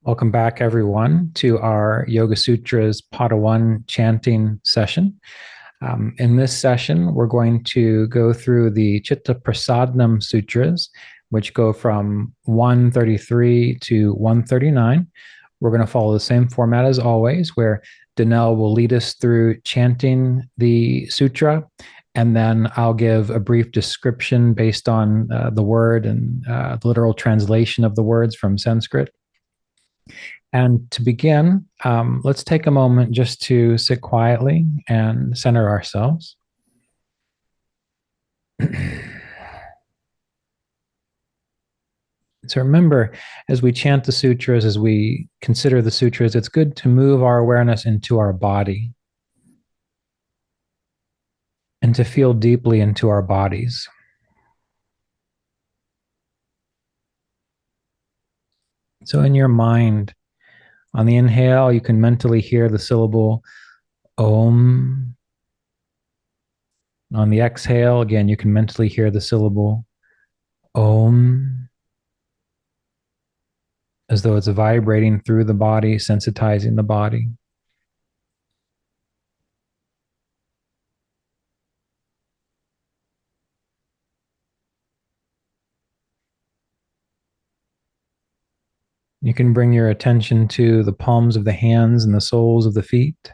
Welcome back, everyone, to our Yoga Sutras Pada 1 chanting session. In this session, we're going to go through the Chitta Prasadnam Sutras, which go from 133 to 139. We're going to follow the same format as always, where Danelle will lead us through chanting the sutra, and then I'll give a brief description based on the word and the literal translation of the words from Sanskrit. And to begin, let's take a moment just to sit quietly and center ourselves. So remember, as we chant the sutras, as we consider the sutras, it's good to move our awareness into our body and to feel deeply into our bodies. So in your mind, on the inhale, you can mentally hear the syllable Om. On the exhale, again, you can mentally hear the syllable Om, as though it's vibrating through the body, sensitizing the body. You can bring your attention to the palms of the hands and the soles of the feet.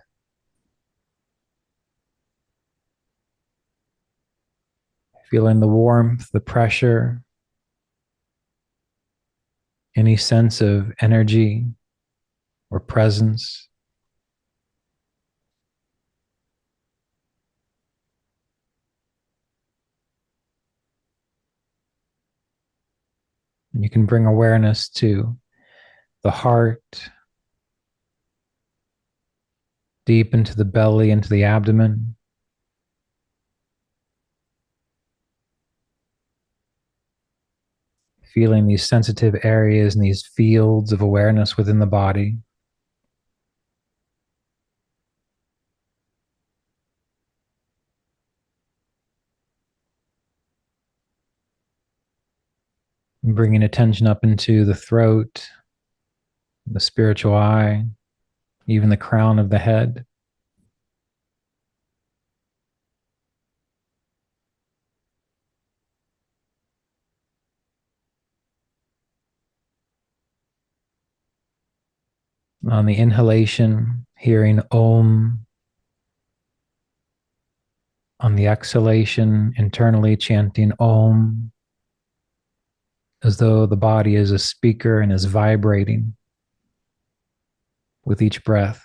Feeling the warmth, the pressure, any sense of energy or presence. And you can bring awareness to the heart, deep into the belly, into the abdomen. Feeling these sensitive areas and these fields of awareness within the body. And bringing attention up into the throat, the spiritual eye, even the crown of the head. On the inhalation, hearing Om. On the exhalation, internally chanting Om, as though the body is a speaker and is vibrating with each breath.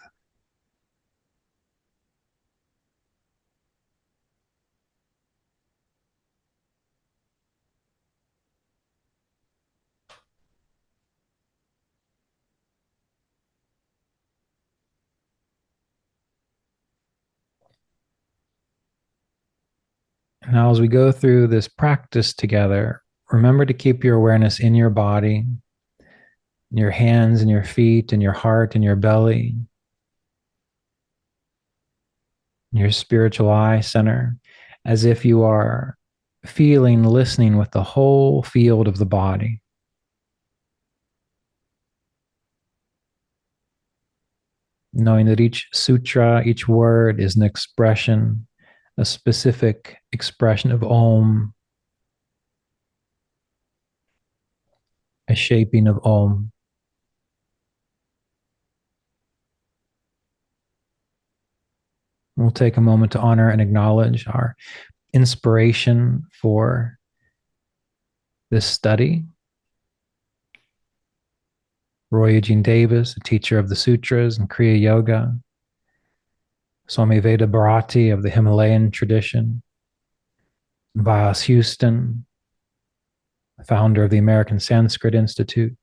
Now, as we go through this practice together, remember to keep your awareness in your body, in your hands and your feet and your heart and your belly, your spiritual eye center, as if you are feeling, listening with the whole field of the body. Knowing that each sutra, each word is an expression, a specific expression of Om, a shaping of Om. We'll take a moment to honor and acknowledge our inspiration for this study. Roy Eugene Davis, a teacher of the sutras and Kriya Yoga. Swami Veda Bharati of the Himalayan tradition. Vyāsa Houston, founder of the American Sanskrit Institute.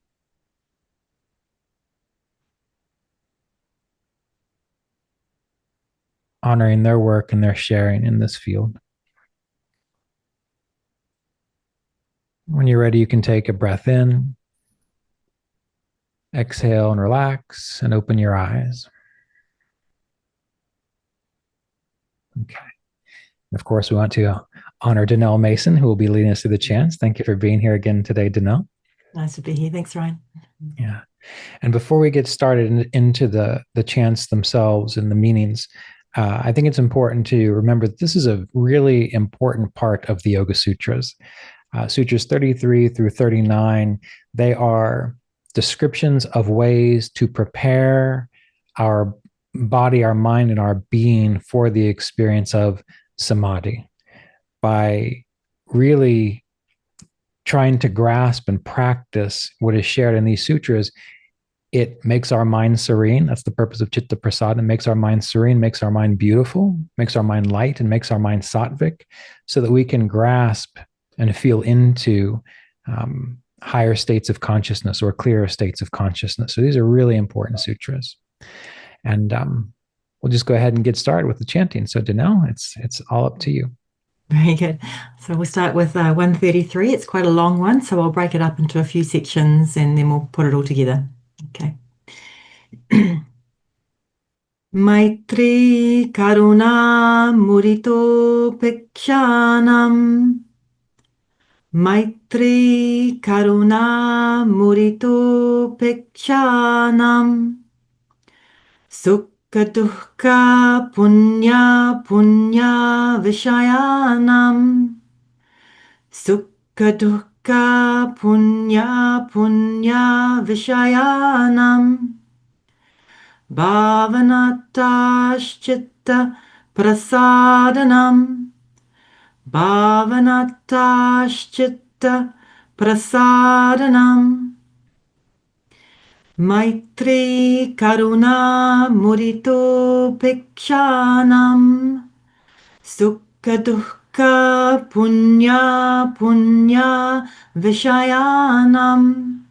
Honoring their work and their sharing in this field. When you're ready, you can take a breath in, exhale and relax, and open your eyes. Okay. Of course, we want to honor Danelle Mason, who will be leading us through the chants. Thank you for being here again today, Danelle. Nice to be here. Thanks, Ryan. Yeah. And before we get started into the chants themselves and the meanings, I think it's important to remember that this is a really important part of the Yoga Sutras. Sutras 33 through 39, they are descriptions of ways to prepare our body, our mind, and our being for the experience of samadhi by really trying to grasp and practice what is shared in these sutras. It makes our mind serene. That's the purpose of Chitta Prasad. It makes our mind serene, makes our mind beautiful, makes our mind light, and makes our mind sattvic, so that we can grasp and feel into higher states of consciousness or clearer states of consciousness. So these are really important sutras. And we'll just go ahead and get started with the chanting. So Danelle, it's all up to you. Very good. So we'll start with 133. It's quite a long one, so I'll break it up into a few sections and then we'll put it all together. Okay. Maitri Karuna Murito Pekshanam. Maitri Karuna Murito Pekshanam. Sukha Dukkha Punya Punya Vishayanam. Sukha Dukkha Punya Punya Vishayanam. Bhavanataścitta prasadanam. Bhavanataścitta prasadanam. Maitri Karuna Murito Pekshanam. Sukha Dukkha Punya Punya Vishayanam.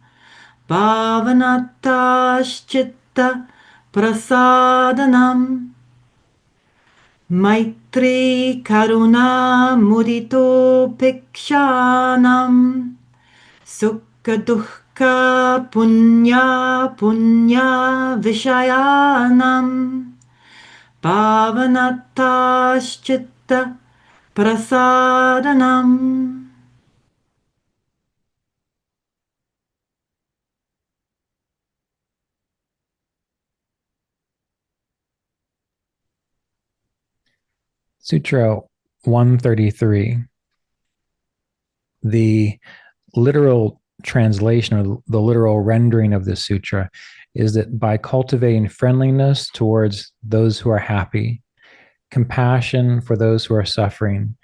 Bhavanataścitta prasadanam. Maitri Karuna Mudito Pekshanam. Sukha Dukkha Punya Punya Vishayanam. Bhavanataścitta prasadanam. Sutra 133. The literal translation or the literal rendering of this sutra is that by cultivating friendliness towards those who are happy, compassion for those who are suffering,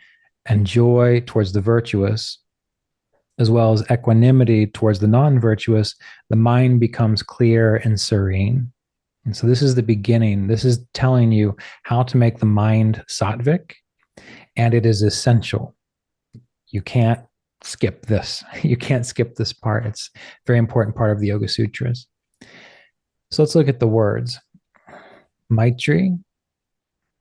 and joy towards the virtuous, as well as equanimity towards the non-virtuous, the mind becomes clear and serene. And so this is the beginning. This is telling you how to make the mind sattvic, and it is essential. You can't skip this. You can't skip this part. It's a very important part of the Yoga Sutras. So let's look at the words. Maitri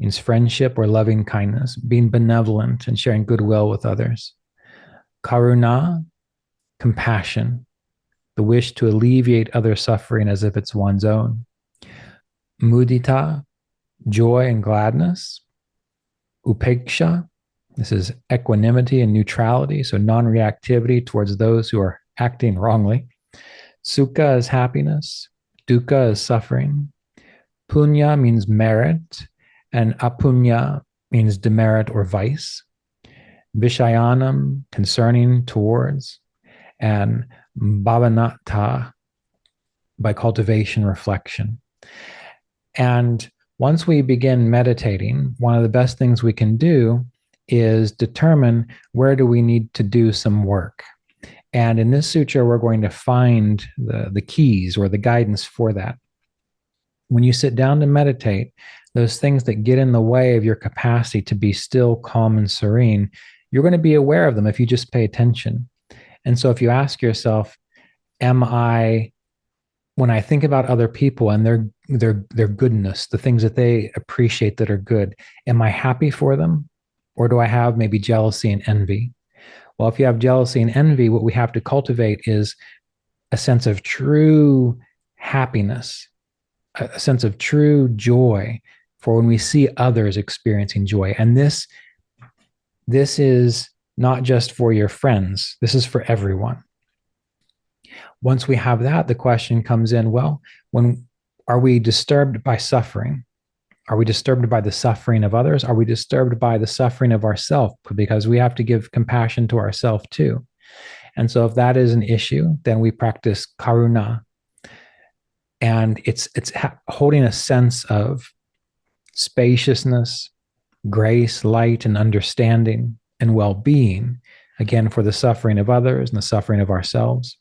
means friendship or loving kindness, being benevolent and sharing goodwill with others. Karuna, compassion, the wish to alleviate other suffering as if it's one's own. Mudita, joy and gladness. Upeksha, this is equanimity and neutrality, so non-reactivity towards those who are acting wrongly. Sukha is happiness. Dukkha is suffering. Punya means merit, and apunya means demerit or vice. Vishayanam, concerning towards, and bhavanata, by cultivation, reflection. And once we begin meditating, one of the best things we can do is determine where do we need to do some work. And in this sutra, we're going to find the keys or the guidance for that. When you sit down to meditate, those things that get in the way of your capacity to be still, calm, and serene, you're going to be aware of them if you just pay attention. And so if you ask yourself, am I, when I think about other people and their goodness, the things that they appreciate that are good, am I happy for them? Or do I have maybe jealousy and envy? Well, if you have jealousy and envy, what we have to cultivate is a sense of true happiness, a sense of true joy for when we see others experiencing joy. And this is not just for your friends, this is for everyone. Once we have that, the question comes in, well, when are we disturbed by suffering? Are we disturbed by the suffering of others? Are we disturbed by the suffering of ourselves? Because we have to give compassion to ourselves too. And so if that is an issue, then we practice karuna. And it's holding a sense of spaciousness, grace, light, and understanding and well-being, again, for the suffering of others and the suffering of ourselves.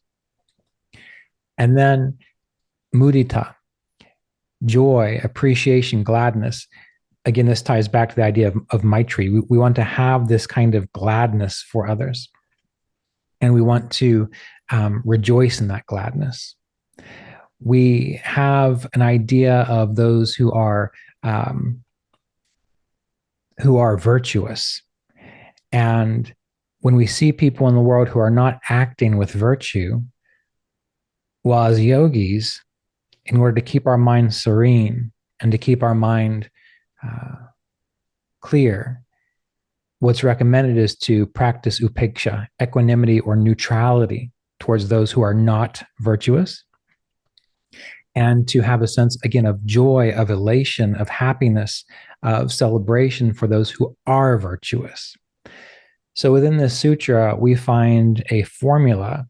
And then mudita, joy, appreciation, gladness. Again, this ties back to the idea of maitri. We want to have this kind of gladness for others. And we want to rejoice in that gladness. We have an idea of those who are virtuous. And when we see people in the world who are not acting with virtue, well, as yogis, in order to keep our mind serene and to keep our mind clear, what's recommended is to practice upeksha, equanimity or neutrality towards those who are not virtuous, and to have a sense, again, of joy, of elation, of happiness, of celebration for those who are virtuous. So within this sutra, we find a formula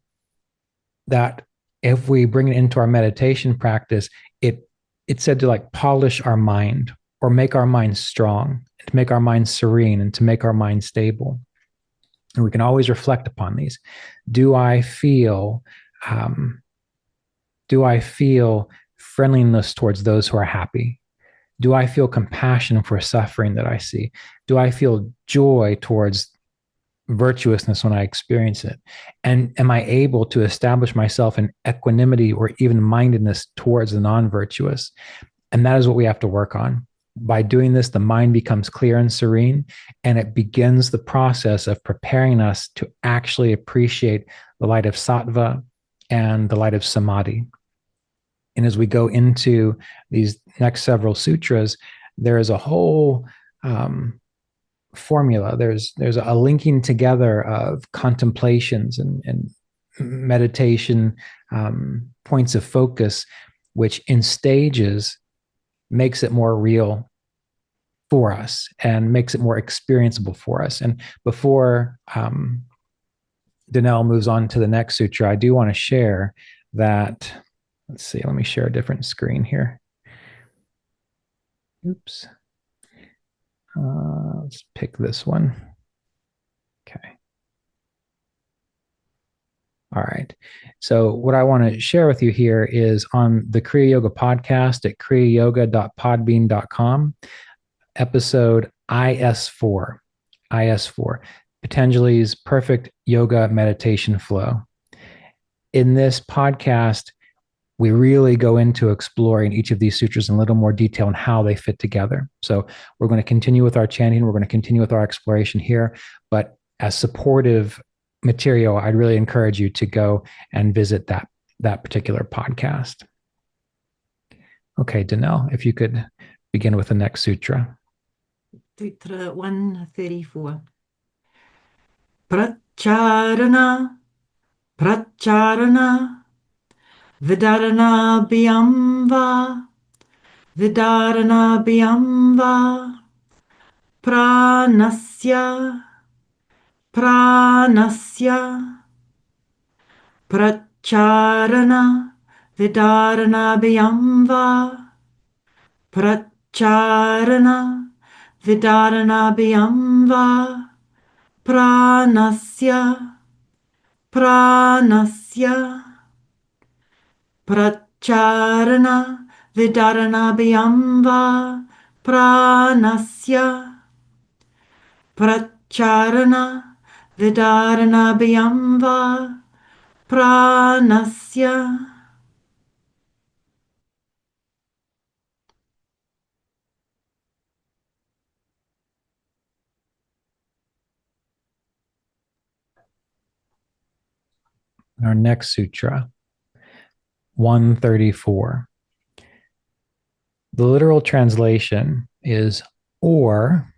that if we bring it into our meditation practice, it's said to like polish our mind or make our mind strong, to make our mind serene and to make our mind stable. And we can always reflect upon these. Do I feel friendliness towards those who are happy? Do I feel compassion for suffering that I see? Do I feel joy towards virtuousness when I experience it? And am I able to establish myself in equanimity or even mindedness towards the non-virtuous? And that is what we have to work on. By doing this, the mind becomes clear and serene, and it begins the process of preparing us to actually appreciate the light of sattva and the light of samadhi. And as we go into these next several sutras, there is a whole formula. There's a linking together of contemplations and meditation points of focus, which in stages makes it more real for us and makes it more experienceable for us. And before Danelle moves on to the next sutra, I do want to share that. Let's see, let me share a different screen here. Oops. Let's pick this one. Okay. All right. So what I want to share with you here is on the Kriya Yoga podcast at kriyayoga.podbean.com, episode IS4, Patanjali's Perfect Yoga Meditation Flow. In this podcast, we really go into exploring each of these sutras in a little more detail and how they fit together. So we're going to continue with our chanting. We're going to continue with our exploration here. But as supportive material, I'd really encourage you to go and visit that particular podcast. Okay, Danelle, if you could begin with the next sutra. Sutra 134. Pracharana, pracharana, vidarana bhyamva, vidarana bhyamva, pranasya, pranasya, pracharana, vidarana bhyamva, pracharana, vidarana bhyamva, pranasya, pranasya, pracharana, vidarana bhyamva, pranasya, pracharana, vidarana bhyamva, pranasya. Our next sutra, 134. The literal translation is, or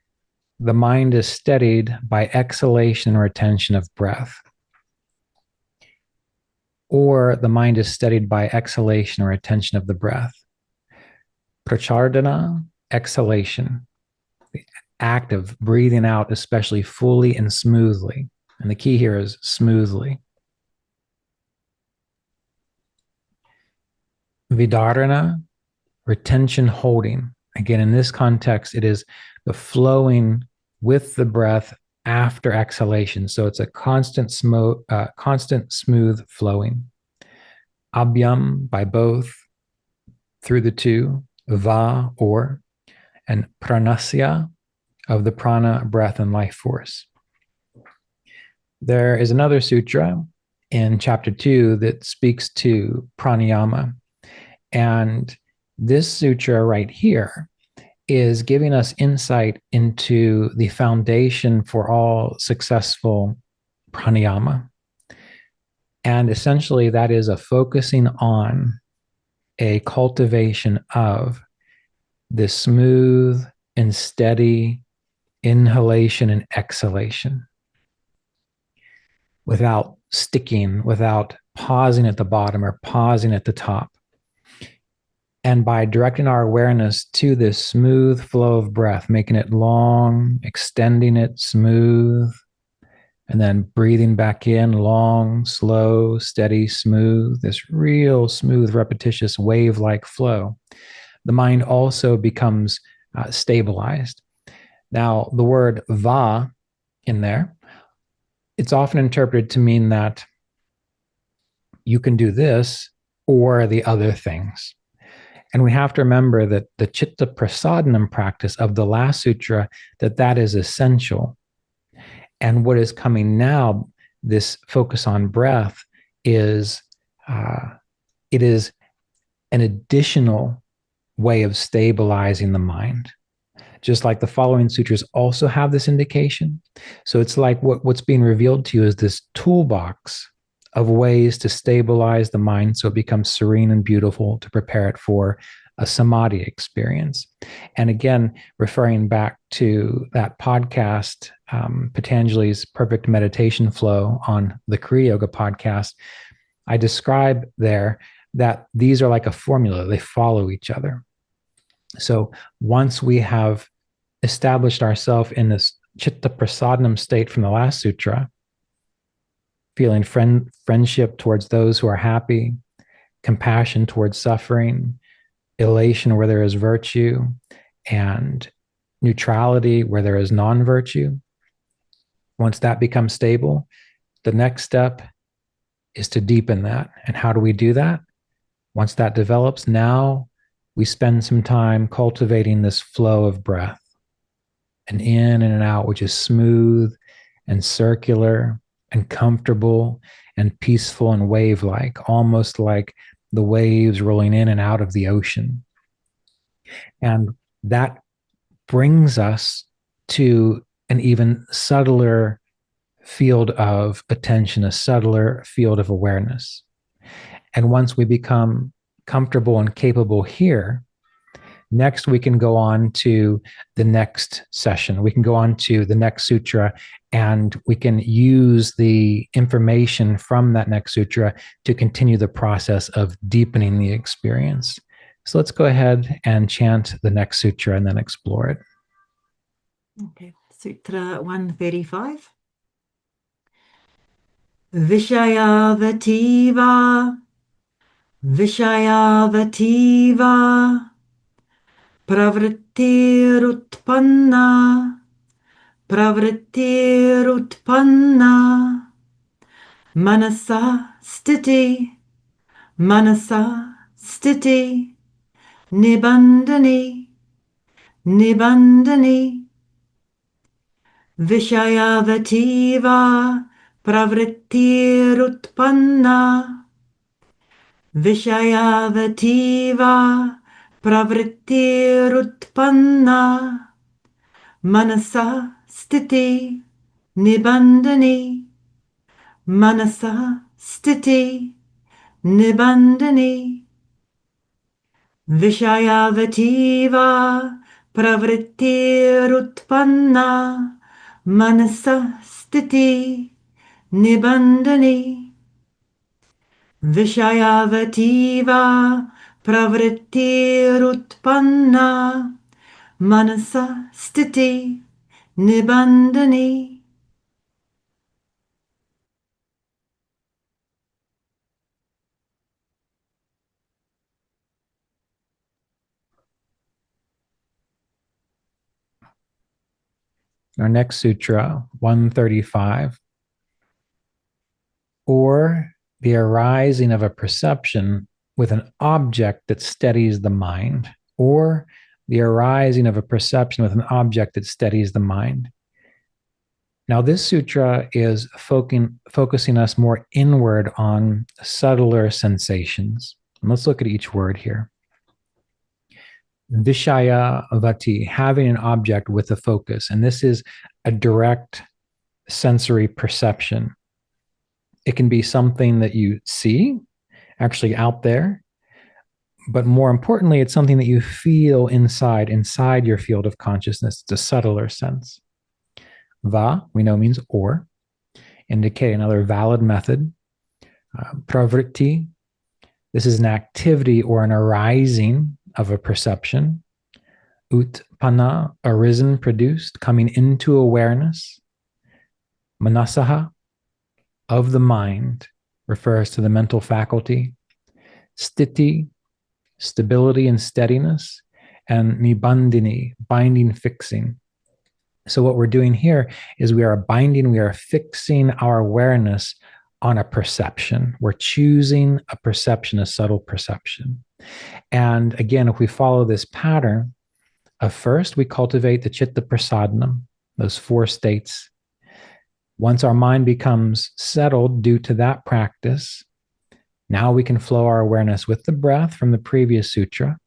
the mind is steadied by exhalation or retention of breath. or the mind is steadied by exhalation or attention of the breath. Prachardana, exhalation, the act of breathing out, especially fully and smoothly. And the key here is smoothly. Vidarana, retention holding. Again, in this context, it is the flowing with the breath after exhalation. So it's a constant smooth flowing. Abhyam, by both, through the two, va, or, and pranasya, of the prana, breath, and life force. There is another sutra in chapter 2 that speaks to pranayama. And this sutra right here is giving us insight into the foundation for all successful pranayama. And essentially, that is a focusing on a cultivation of this smooth and steady inhalation and exhalation without sticking, without pausing at the bottom or pausing at the top. And by directing our awareness to this smooth flow of breath, making it long, extending it smooth, and then breathing back in long, slow, steady, smooth, this real smooth, repetitious wave-like flow, the mind also becomes stabilized. Now, the word va in there, it's often interpreted to mean that you can do this or the other things. And we have to remember that the chitta prasadana practice of the last sutra, that is essential. And what is coming now, this focus on breath, is it is an additional way of stabilizing the mind. Just like the following sutras also have this indication. So it's like what's being revealed to you is this toolbox of ways to stabilize the mind so it becomes serene and beautiful, to prepare it for a samadhi experience. And again, referring back to that podcast, Patanjali's Perfect Meditation Flow on the Kriya Yoga podcast, I describe there that these are like a formula. They follow each other. So once we have established ourselves in this chitta prasadana state from the last sutra, feeling friendship towards those who are happy, compassion towards suffering, elation where there is virtue, and neutrality where there is non-virtue. Once that becomes stable, the next step is to deepen that. And how do we do that? Once that develops, now we spend some time cultivating this flow of breath, an in and an out, which is smooth and circular and comfortable and peaceful and wave-like, almost like the waves rolling in and out of the ocean. And that brings us to an even subtler field of attention, a subtler field of awareness. And once we become comfortable and capable here, next we can go on to the next session. We can go on to the next sutra, and we can use the information from that next sutra to continue the process of deepening the experience. So let's go ahead and chant the next sutra and then explore it. Okay, Sutra 135. Vishayavativa, Vishayavativa, Pravrittirutpanna, Pravrittirutpanna, Manasa Stiti, Manasa Stiti, Nibandhani, Nibandhani, Vishayavativa, Pravrittirutpanna, Vishayavativa, Pravrittirutpanna, Manasa Stiti, Nibandhani, Manasa Stiti, Nibandhani, Vishayavativa, Pravrittirutpanna, Manasa Stiti, Nibandhani, Vishayavativa pravrittirutpanna manasa stiti nibandhani. Our next sutra, 135, or the arising of a perception with an object that steadies the mind, or the arising of a perception with an object that steadies the mind. Now, this sutra is focusing us more inward on subtler sensations. And let's look at each word here. Vishayavati, having an object with a focus. And this is a direct sensory perception. It can be something that you see actually out there, but more importantly, it's something that you feel inside your field of consciousness. It's a subtler sense. Va, we know, means or, indicate another valid method. Pravritti, this is an activity or an arising of a perception. Utpanna, arisen, produced, coming into awareness. Manasaha, of the mind, refers to the mental faculty. Stiti, stability and steadiness. And nibandhini, binding, fixing. So what we're doing here is we are fixing our awareness on a perception. We're choosing a perception, a subtle perception. And again, if we follow this pattern, first we cultivate the chitta prasadnam, those 4 states. Once our mind becomes settled due to that practice, now we can flow our awareness with the breath from the previous sutra.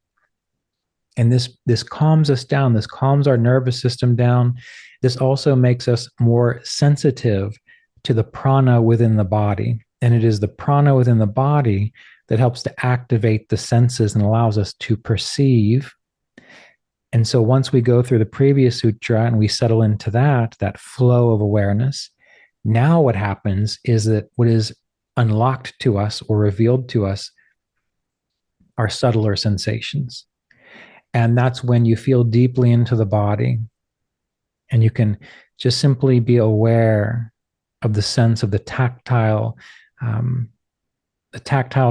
And this calms us down. This calms our nervous system down. This also makes us more sensitive to the prana within the body. And it is the prana within the body that helps to activate the senses and allows us to perceive. And so once we go through the previous sutra and we settle into that flow of awareness, now what happens is that what is unlocked to us or revealed to us are subtler sensations. And that's when you feel deeply into the body and you can just simply be aware of the sense of the tactile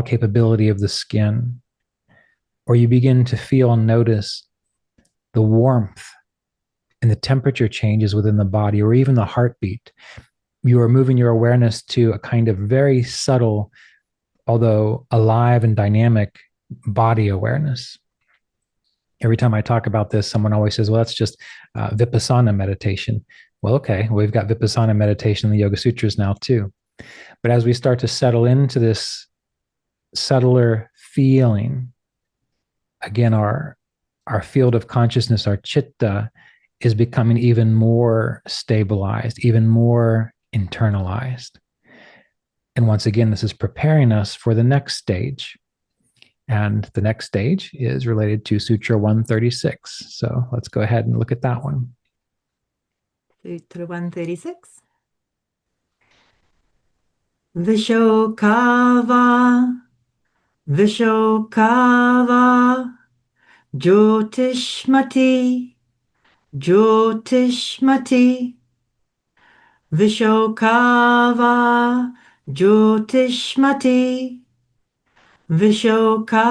capability of the skin. Or you begin to feel and notice the warmth and the temperature changes within the body, or even the heartbeat. You are moving your awareness to a kind of very subtle, although alive and dynamic body awareness. Every time I talk about this, someone always says, well, that's just Vipassana meditation. Well, okay, we've got Vipassana meditation in the Yoga Sutras now too. But as we start to settle into this subtler feeling, again, our field of consciousness, our chitta, is becoming even more stabilized, even more internalized. And once again, this is preparing us for the next stage. And the next stage is related to Sutra 136. So let's go ahead and look at that one. Sutra 136. Vishoka, Vishoka, Jyotiṣmatī, Jyotiṣmatī, Vishoka, Jyotiṣmatī, Vishoka,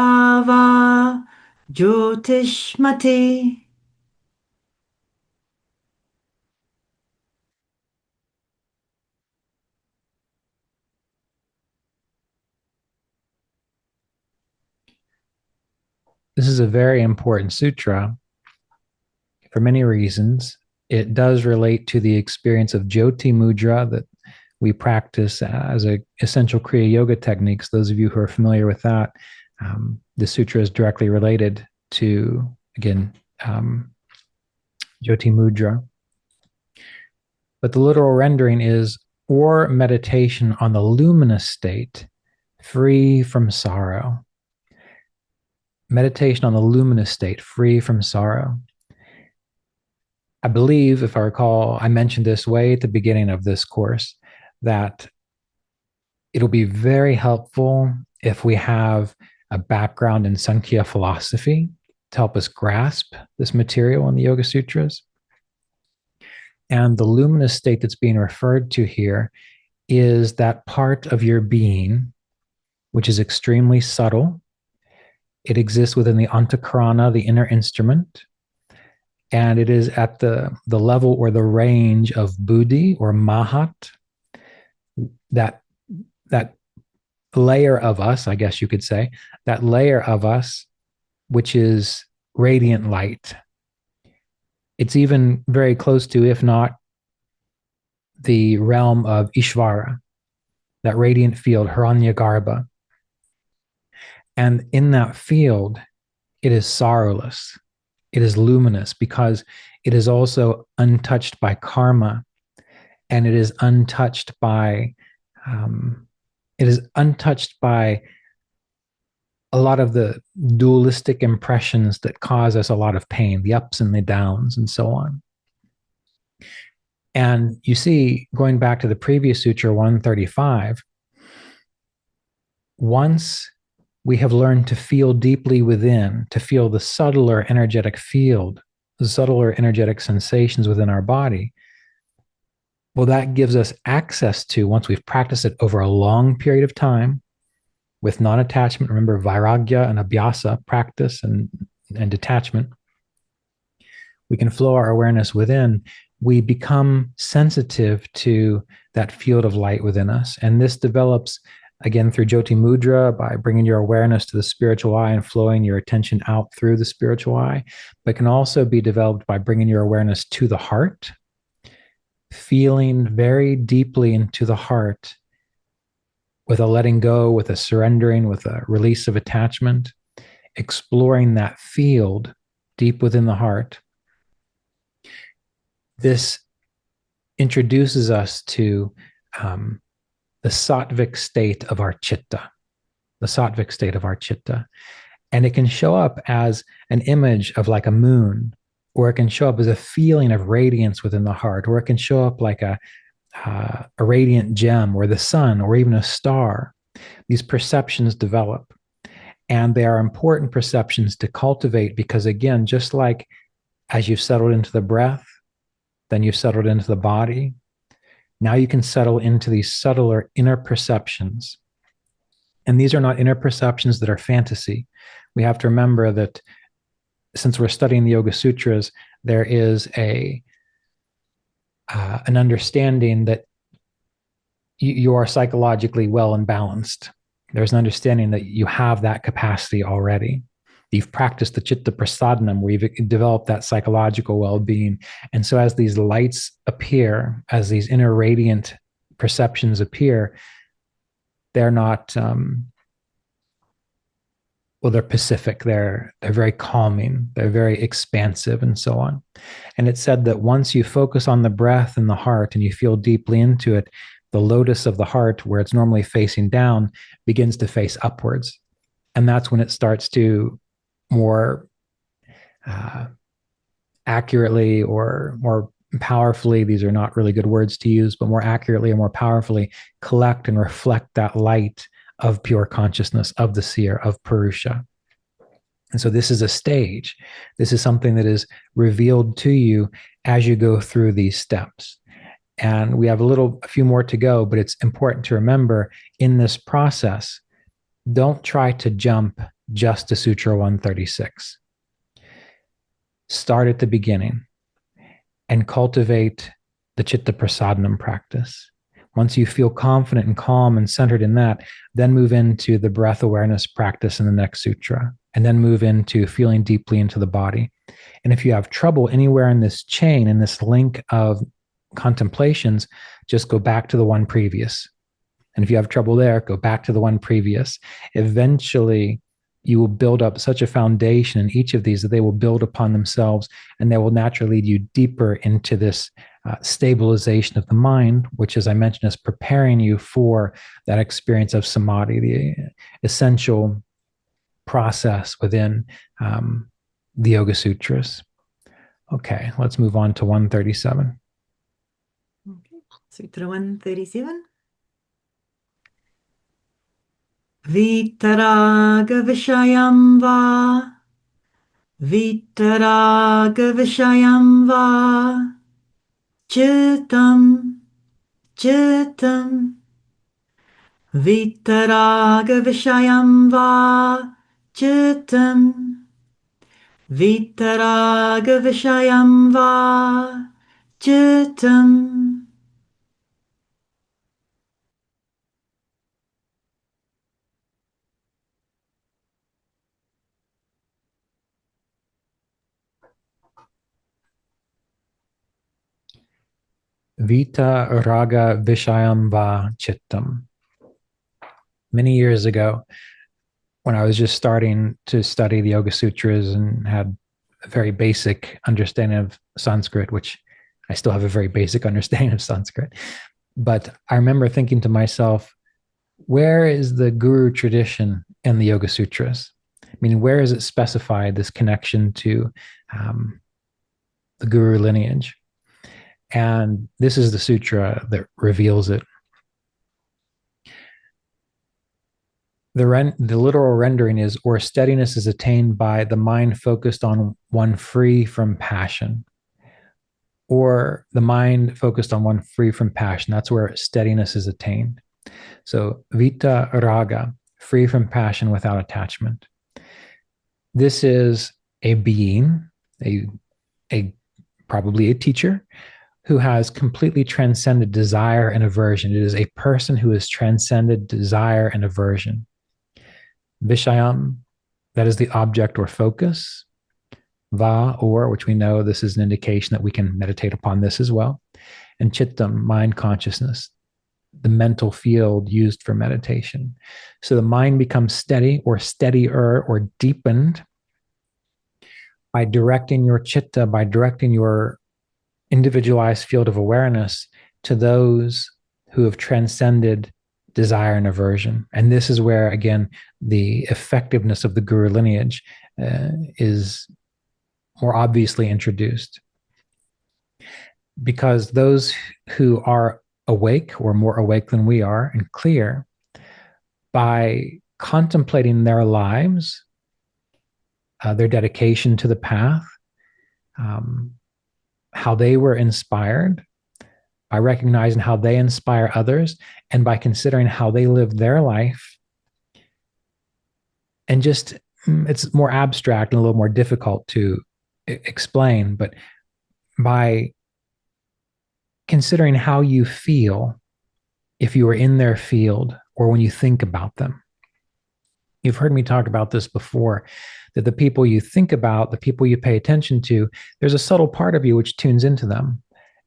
Jyotiṣmatī. This is a very important sutra for many reasons. It does relate to the experience of Jyoti Mudra that we practice as an essential Kriya Yoga techniques. Those of you who are familiar with that, the sutra is directly related to, again, Jyoti Mudra. But the literal rendering is, or meditation on the luminous state, free from sorrow. Meditation on the luminous state, free from sorrow. I believe, if I recall, I mentioned this way at the beginning of this course, that it'll be very helpful if we have a background in Sankhya philosophy to help us grasp this material in the Yoga Sutras. And the luminous state that's being referred to here is that part of your being which is extremely subtle. It exists within the antakarana, the inner instrument, and it is at the level or the range of buddhi or mahat, that layer of us, I guess you could say, that layer of us, which is radiant light. It's even very close to, if not the realm of Ishvara, that radiant field, Hiranyagarbha. And in that field, it is sorrowless. It is luminous because it is also untouched by karma, and it is untouched by a lot of the dualistic impressions that cause us a lot of pain, the ups and the downs, and so on. And you see, going back to the previous Sutra 135, once we have learned to feel deeply within, to feel the subtler energetic field, the subtler energetic sensations within our body, well, that gives us access to, once we've practiced it over a long period of time with non-attachment, remember vairagya and abhyasa, practice and detachment, we can flow our awareness within. We become sensitive to that field of light within us. And this develops, again, through Jyoti Mudra, by bringing your awareness to the spiritual eye and flowing your attention out through the spiritual eye, but can also be developed by bringing your awareness to the heart, feeling very deeply into the heart with a letting go, with a surrendering, with a release of attachment, exploring that field deep within the heart. This introduces us to the sattvic state of our chitta, the sattvic state of our chitta. And it can show up as an image of like a moon, or it can show up as a feeling of radiance within the heart, or it can show up like a radiant gem, or the sun, or even a star. These perceptions develop. And they are important perceptions to cultivate because, again, just like as you've settled into the breath, then you've settled into the body. Now you can settle into these subtler inner perceptions. And these are not inner perceptions that are fantasy. We have to remember that since we're studying the Yoga Sutras, there is an understanding that you are psychologically well and balanced. There's an understanding that you have that capacity already. You've practiced the chitta prasadnam, where you've developed that psychological well-being. And so as these lights appear, as these inner radiant perceptions appear, they're not, they're pacific, they're very calming, they're very expansive, and so on. And it's said that once you focus on the breath and the heart and you feel deeply into it, the lotus of the heart, where it's normally facing down, begins to face upwards. And that's when it starts to more accurately or more powerfully, these are not really good words to use, but more accurately and more powerfully collect and reflect that light of pure consciousness, of the seer, of puruṣa. And so this is a stage. This is something that is revealed to you as you go through these steps. And we have a few more to go, but it's important to remember in this process, don't try to jump just to Sutra 136. Start at the beginning and cultivate the chitta prasadnam practice. Once you feel confident and calm and centered in that, then move into the breath awareness practice in the next sutra, and then move into feeling deeply into the body. And if you have trouble anywhere in this chain, in this link of contemplations, just go back to the one previous. And if you have trouble there, go back to the one previous. Eventually, you will build up such a foundation in each of these that they will build upon themselves, and they will naturally lead you deeper into this stabilization of the mind, which, as I mentioned, is preparing you for that experience of samadhi, the essential process within the Yoga Sutras. Okay, let's move on to 137. Okay. Sutra 137. Vitaraga Vishayam Va, Vitaraga Vishayam Va, Chitam, Chitam, Vitaraga Vishayam Va, Chitam, Vitaraga Vishayam Va, Chitam. Vita raga vishayam va chittam. Many years ago, when I was just starting to study the Yoga Sutras and had a very basic understanding of Sanskrit, which I still have a very basic understanding of Sanskrit. But I remember thinking to myself, where is the guru tradition in the Yoga Sutras? Meaning, where is it specified this connection to the guru lineage? And this is the sutra that reveals it. The literal rendering is, or steadiness is attained by the mind focused on one free from passion, or the mind focused on one free from passion. That's where steadiness is attained. So vita raga, free from passion without attachment. This is a being, a probably a teacher who has completely transcended desire and aversion. It is a person who has transcended desire and aversion. Vishayam, that is the object or focus. Va, or, which we know this is an indication that we can meditate upon this as well. And chittam, mind consciousness, the mental field used for meditation. So the mind becomes steady or steadier or deepened by directing your chitta, by directing your individualized field of awareness to those who have transcended desire and aversion. And this is where, again, the effectiveness of the guru lineage is more obviously introduced. Because those who are awake, or more awake than we are, and clear, by contemplating their lives, their dedication to the path, how they were inspired, by recognizing how they inspire others, and by considering how they live their life. And just, it's more abstract and a little more difficult to explain, but by considering how you feel if you were in their field or when you think about them. You've heard me talk about this before, that the people you think about, the people you pay attention to, there's a subtle part of you which tunes into them.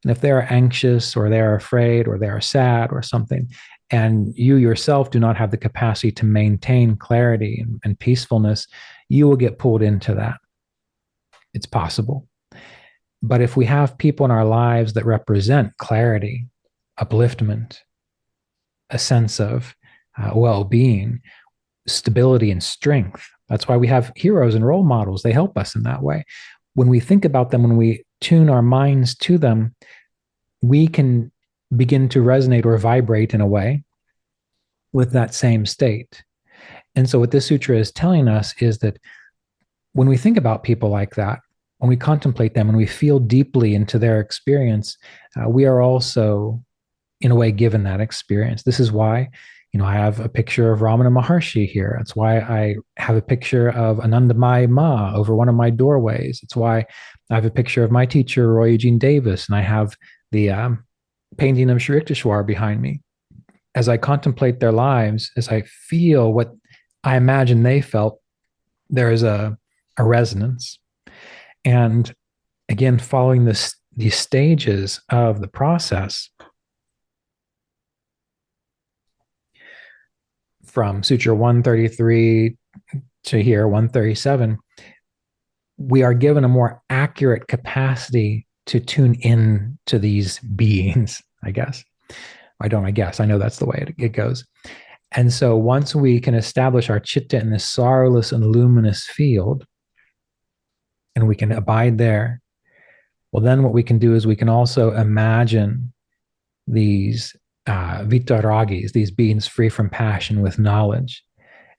And if they're anxious or they're afraid or they're sad or something, and you yourself do not have the capacity to maintain clarity and peacefulness, you will get pulled into that. It's possible. But if we have people in our lives that represent clarity, upliftment, a sense of well-being, stability and strength, that's why we have heroes and role models. They help us in that way. When we think about them, when we tune our minds to them, we can begin to resonate or vibrate in a way with that same state. And so what this sutra is telling us is that when we think about people like that, when we contemplate them, when we feel deeply into their experience, we are also, in a way, given that experience. This is why, I have a picture of Ramana Maharshi here. That's why I have a picture of Anandamayi Ma over one of my doorways. It's why I have a picture of my teacher, Roy Eugene Davis, and I have the painting of Sri Yukteswar behind me. As I contemplate their lives, as I feel what I imagine they felt, there is a resonance. And again, following these stages of the process, from Sutra 133 to here, 137, we are given a more accurate capacity to tune in to these beings, I guess. I know that's the way it goes. And so once we can establish our chitta in this sorrowless and luminous field, and we can abide there, well, then what we can do is we can also imagine these vitaragis, these beings free from passion with knowledge.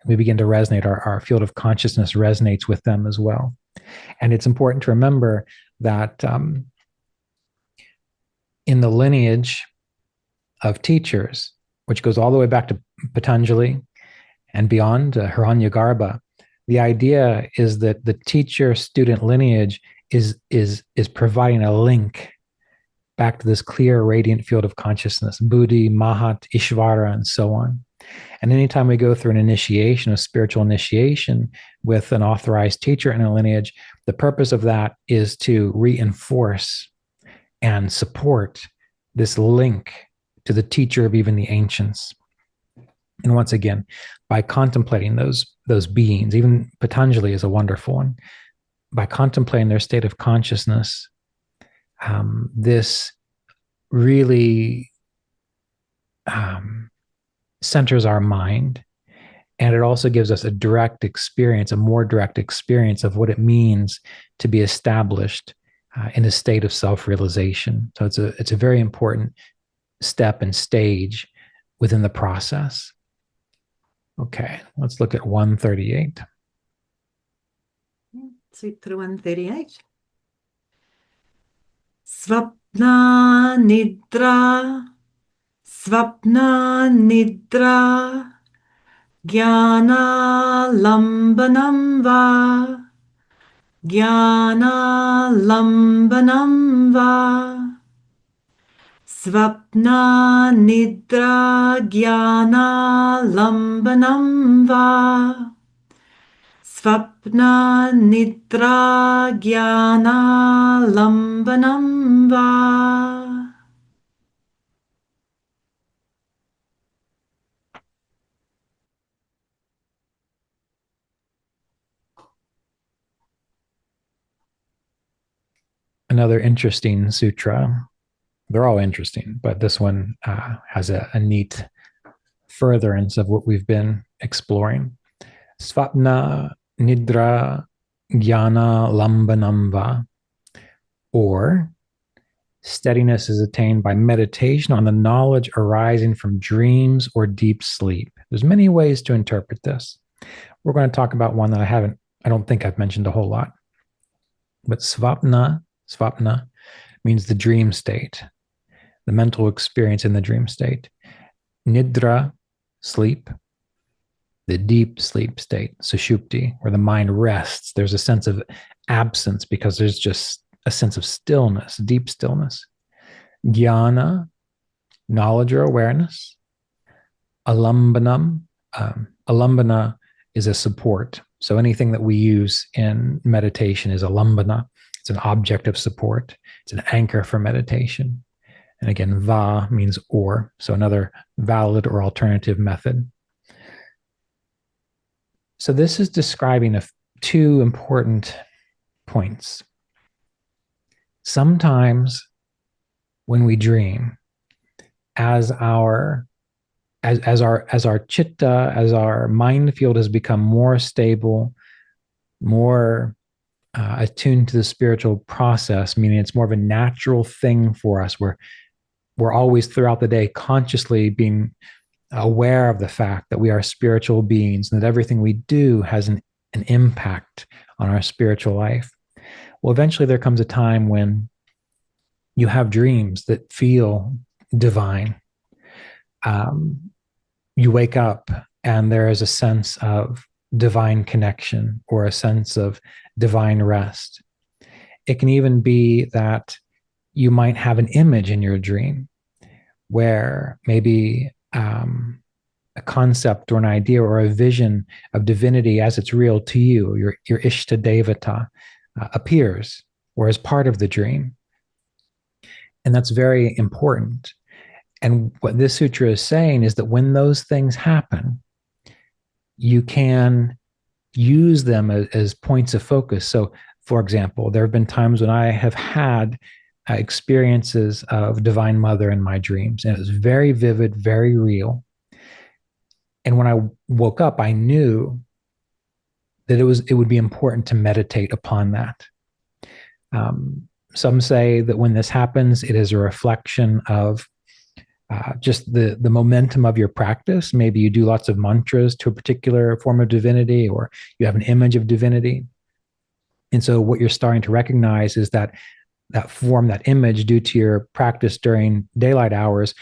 We begin to resonate, our field of consciousness resonates with them as well. And it's important to remember that in the lineage of teachers, which goes all the way back to Patanjali and beyond, Hiranyagarbha, the idea is that the teacher-student lineage is providing a link back to this clear, radiant field of consciousness, Buddhi, Mahat, Ishvara, and so on. And anytime we go through an initiation, a spiritual initiation with an authorized teacher in a lineage, the purpose of that is to reinforce and support this link to the teacher of even the ancients. And once again, by contemplating those beings, even Patanjali is a wonderful one, by contemplating their state of consciousness, this really centers our mind, and it also gives us a direct experience, a more direct experience of what it means to be established in a state of self-realization. So it's a very important step and stage within the process. Okay, let's look at 138. Sutra 138. Svapna nidra, svapna nidra, jnana lambanam va, jnana lambanam va. Svapna nidra jnana lambanam va. Svapna nidra jnana lambanam va. Another interesting sutra. They're all interesting, but this one has a neat furtherance of what we've been exploring. Svapna nidra jnana lambanam va, or steadiness is attained by meditation on the knowledge arising from dreams or deep sleep. There's many ways to interpret this. We're going to talk about one that I don't think I've mentioned a whole lot. But svapna means the dream state, the mental experience in the dream state. Nidra, sleep, the deep sleep state, sushupti, where the mind rests. There's a sense of absence because there's just a sense of stillness, deep stillness. Jnana, knowledge or awareness. Alambanam, alambana is a support. So anything that we use in meditation is alambana. It's an object of support. It's an anchor for meditation. And again, va means or, so another valid or alternative method. So this is describing two important points. Sometimes when we dream, as our chitta, as our mind field has become more stable, more attuned to the spiritual process, meaning it's more of a natural thing for us. We're always throughout the day consciously being aware of the fact that we are spiritual beings and that everything we do has an impact on our spiritual life. Well, eventually there comes a time when you have dreams that feel divine. You wake up and there is a sense of divine connection or a sense of divine rest. It can even be that you might have an image in your dream where maybe a concept or an idea or a vision of divinity as it's real to you, your Ishta Devata, appears or is part of the dream. And that's very important. And what this sutra is saying is that when those things happen, you can use them as points of focus. So, for example, there have been times when I have had experiences of Divine Mother in my dreams, and it was very vivid, very real. And when I woke up, I knew that it would be important to meditate upon that. Some say that when this happens, it is a reflection of just the momentum of your practice. Maybe you do lots of mantras to a particular form of divinity, or you have an image of divinity. And so what you're starting to recognize is that form, that image, due to your practice during daylight hours,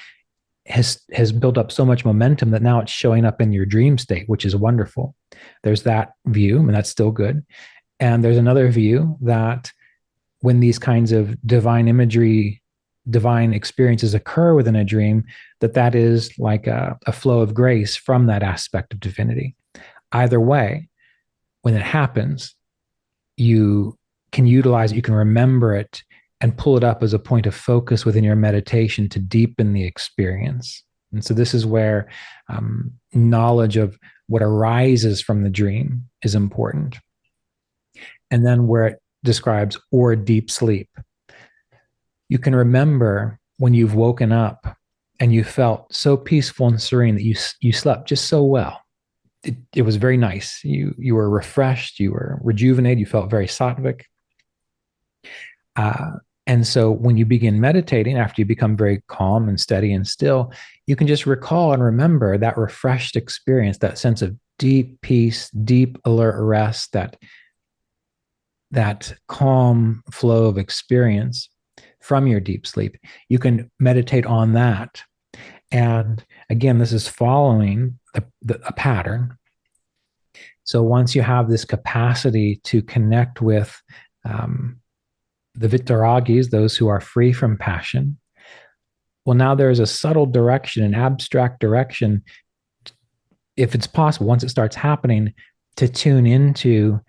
has built up so much momentum that now it's showing up in your dream state, which is wonderful. There's that view, and that's still good. And there's another view that when these kinds of divine imagery, divine experiences occur within a dream, that is like a flow of grace from that aspect of divinity. Either way, when it happens, you can utilize it, you can remember it, and pull it up as a point of focus within your meditation to deepen the experience. And so this is where knowledge of what arises from the dream is important. And then where it describes or deep sleep, you can remember when you've woken up and you felt so peaceful and serene that you slept just so well. It was very nice. You were refreshed, you were rejuvenated, you felt very sattvic. And so when you begin meditating, after you become very calm and steady and still, you can just recall and remember that refreshed experience, that sense of deep peace, deep alert rest, that calm flow of experience from your deep sleep. You can meditate on that. And again, this is following a pattern. So once you have this capacity to connect with the vitaragis, those who are free from passion, well, now there's a subtle direction, an abstract direction, if it's possible, once it starts happening, to tune into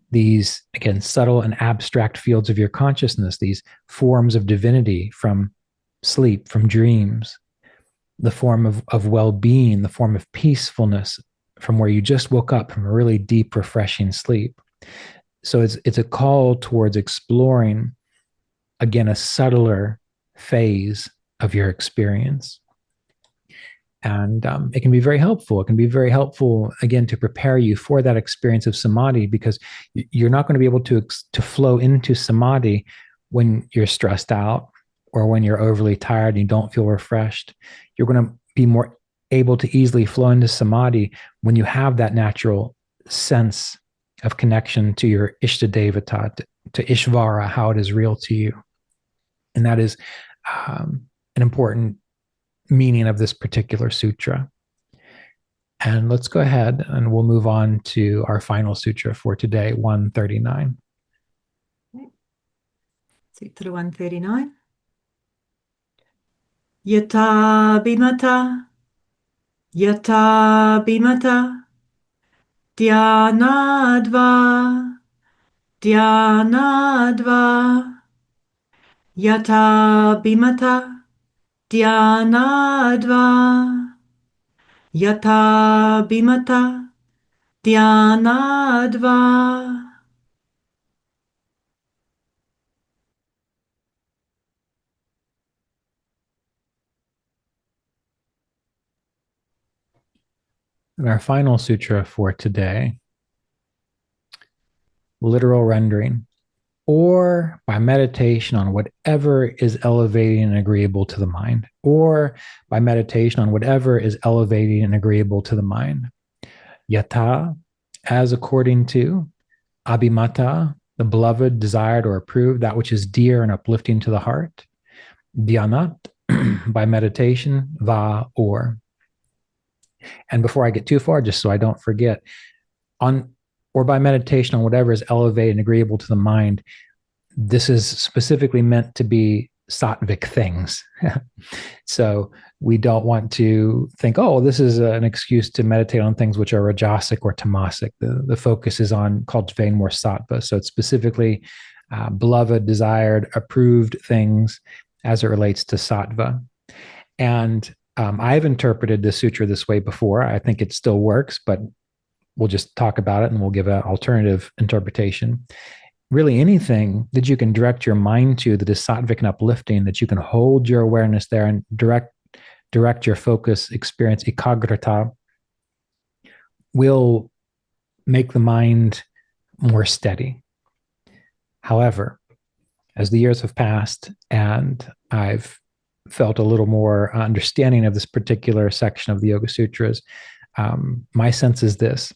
these, again, subtle and abstract fields of your consciousness, these forms of divinity from sleep, from dreams, the form of well-being, the form of peacefulness from where you just woke up from a really deep, refreshing sleep. So it's a call towards exploring, again, a subtler phase of your experience. And it can be very helpful. It can be very helpful, again, to prepare you for that experience of samadhi, because you're not going to be able to flow into samadhi when you're stressed out or when you're overly tired and you don't feel refreshed. You're going to be more able to easily flow into samadhi when you have that natural sense of connection to your Ishtadevata, to Ishvara, how it is real to you. And that is an important meaning of this particular sutra. And let's go ahead and we'll move on to our final sutra for today, 139. Sutra 139. Yata bhimata, yata bhimata, dhyanadva, dhyanadva, yata bhimata, dhyanadva, yata bhimata, dhyanadva. And our final sutra for today, literal rendering, or by meditation on whatever is elevating and agreeable to the mind, or by meditation on whatever is elevating and agreeable to the mind. Yata, as according to, abhimata, the beloved, desired, or approved, that which is dear and uplifting to the heart. Dhyanat, by meditation, va, or. And before I get too far, just so I don't forget, or by meditation on whatever is elevated and agreeable to the mind, this is specifically meant to be sattvic things. So we don't want to think, oh, this is an excuse to meditate on things which are rajasic or tamasic. The focus is on cultivating more sattva. So it's specifically beloved, desired, approved things as it relates to sattva. And I've interpreted this sutra this way before. I think it still works, but we'll just talk about it and we'll give an alternative interpretation. Really, anything that you can direct your mind to that is sattvic and uplifting, that you can hold your awareness there and direct your focus, experience, ekagrata, will make the mind more steady. However, as the years have passed and I've felt a little more understanding of this particular section of the Yoga Sutras, my sense is this: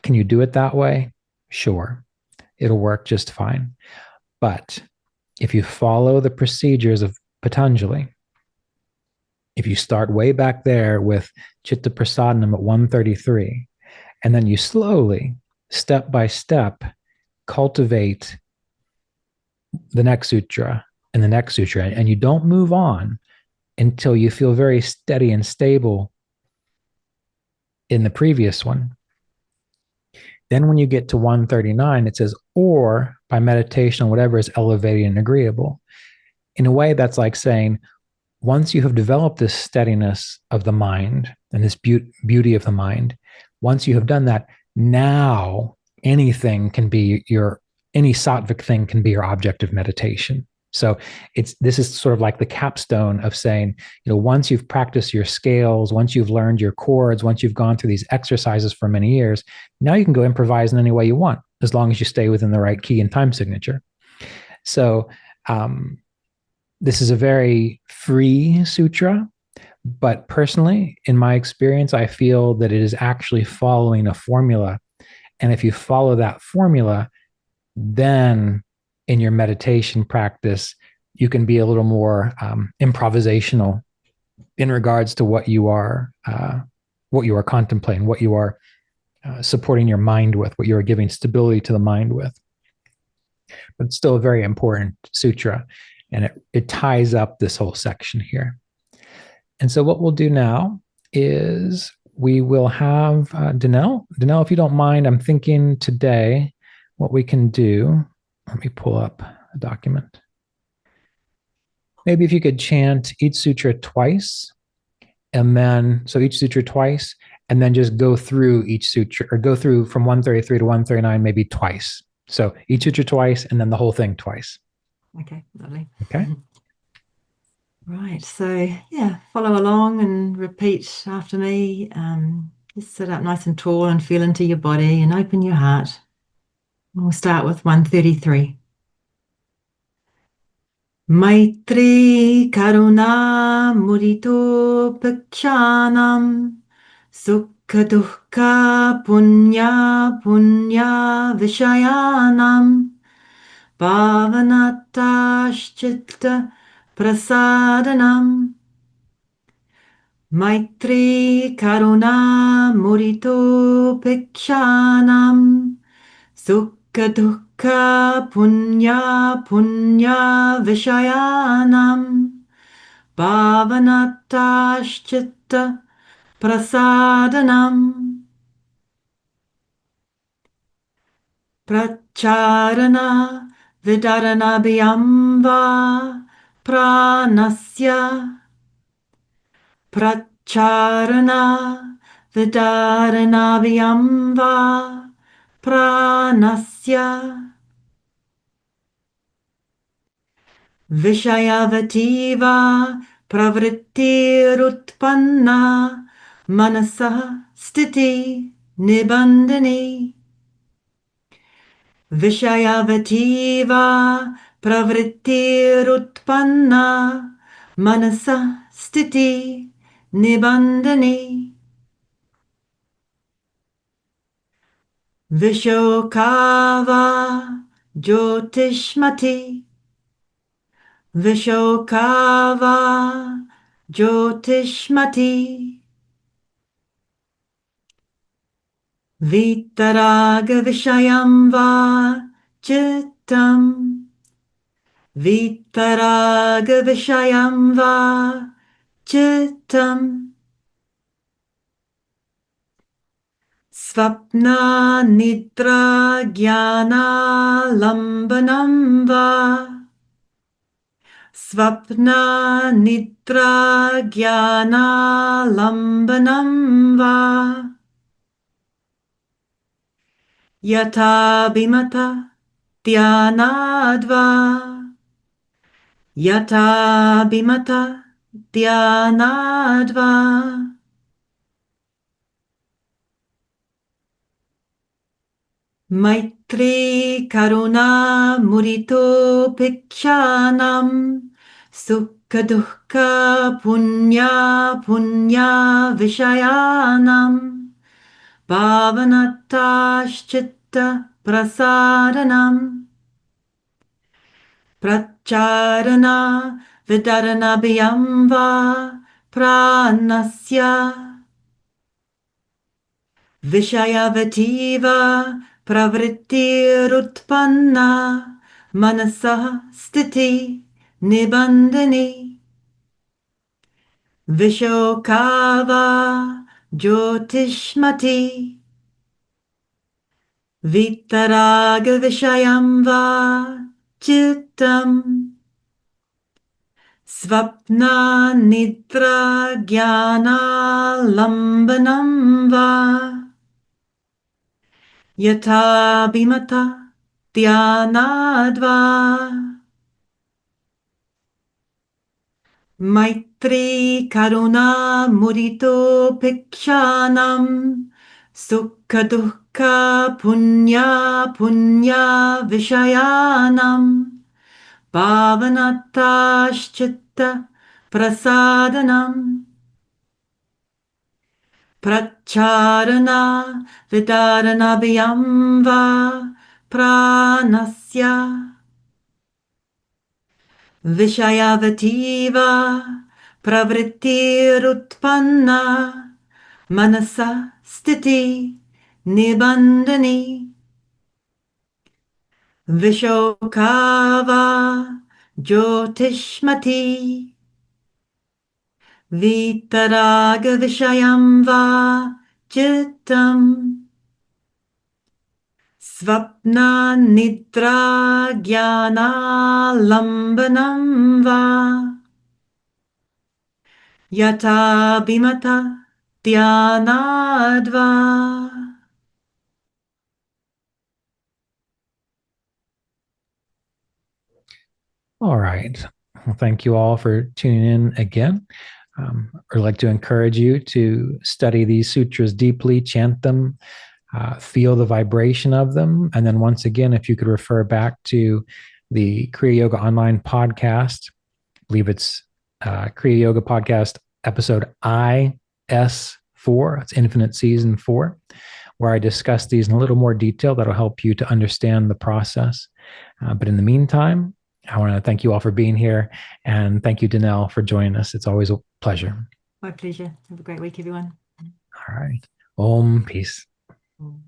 can you do it that way? Sure, it'll work just fine. But if you follow the procedures of Patanjali, if you start way back there with Chitta Prasadnam at 133, and then you slowly, step by step, cultivate the next sutra and the next sutra, and you don't move on until you feel very steady and stable in the previous one. Then when you get to 139, it says, or by meditation, whatever is elevating and agreeable. In a way, that's like saying, once you have developed this steadiness of the mind and this beauty of the mind, once you have done that, now anything can be any sattvic thing can be your object of meditation. So this is sort of like the capstone of saying, once you've practiced your scales, once you've learned your chords, once you've gone through these exercises for many years, now you can go improvise in any way you want, as long as you stay within the right key and time signature. So this is a very free sutra, but personally, in my experience, I feel that it is actually following a formula. And if you follow that formula, then in your meditation practice, you can be a little more improvisational in regards to what you are contemplating, what you are supporting your mind with, what you are giving stability to the mind with. But it's still a very important sutra, and it ties up this whole section here. And so what we'll do now is we will have Danelle. Danelle, if you don't mind, I'm thinking today what we can do. Let me pull up a document. Maybe if you could chant each sutra twice, and then, so each sutra twice, and then just go through each sutra, or go through from 133 to 139, maybe twice. So each sutra twice, and then the whole thing twice. Okay, lovely. Okay. Right, so yeah, follow along and repeat after me. Just sit up nice and tall and feel into your body and open your heart. We'll start with 133. Maitri Karuna Mudito Pakshanam Sukha Dukkha Punya Punya Vishayanam Bhavanataśchitta Prasadanam Maitri Karuna Mudito Pakshanam Sukha Dukkha Punya Punya Vishayanam Bhavanataśchitta Prasadanam Pracharana Vidaranabhyam va Pranasya Pracharana Vidaranabhyam va Pranasya Vishayavativa Pravrittirutpanna Manasa Stiti Nibandhani Vishayavativa Pravrittirutpanna Manasa Stiti Nibandhani Vishoka Jyotiṣmatī Vishoka Jyotiṣmatī Vitaraga Vishayam va Chittam Vitaraga Vishayam va Chittam Svapna Nidra Jnana Lambanam va Svapna Nidra Jnana Lambanam va Yata Bimata Dhyanadva Yata Bimata Dhyanadva Maitri Karuna Mudito Pikshanam Sukha Sukha dukkha punya punya vishayanam bhavanataścitta prasadanam pracharana vidaranabhyam va pranasya vishayavativa pravrittirutpanna manasah stiti nibandhani Vishoka va Jyotiṣmatī Vitaraga Vishayam va Chittam Svapna Nidra Jnana Lambanam va Yata Bhimata Dhyanadva Maitri Karuna Mudito Pikshanam Sukha Dukkha Punya Punya Vishayanam Bhavanataścitta Prasadanam Pracharana Vidaranabhyam va Pranasya Vishayavativa pravrittirutpanna manasa stiti nibandhani Vishokava Jyotiṣmatī Vitaraga Vishayam va Chittam Svapna Nidra Jnana Lambanam va Yata Bhimata Dhyanadva. All right. Well, thank you all for tuning in again. I'd like to encourage you to study these sutras deeply, chant them, feel the vibration of them. And then once again, if you could refer back to the Kriya Yoga Online podcast, I believe it's Kriya Yoga Podcast episode IS4, it's Infinite Season 4, where I discuss these in a little more detail that'll help you to understand the process. But in the meantime, I want to thank you all for being here. And thank you, Danelle, for joining us. It's always a pleasure. My pleasure. Have a great week, everyone. All right. Om, peace. Mm.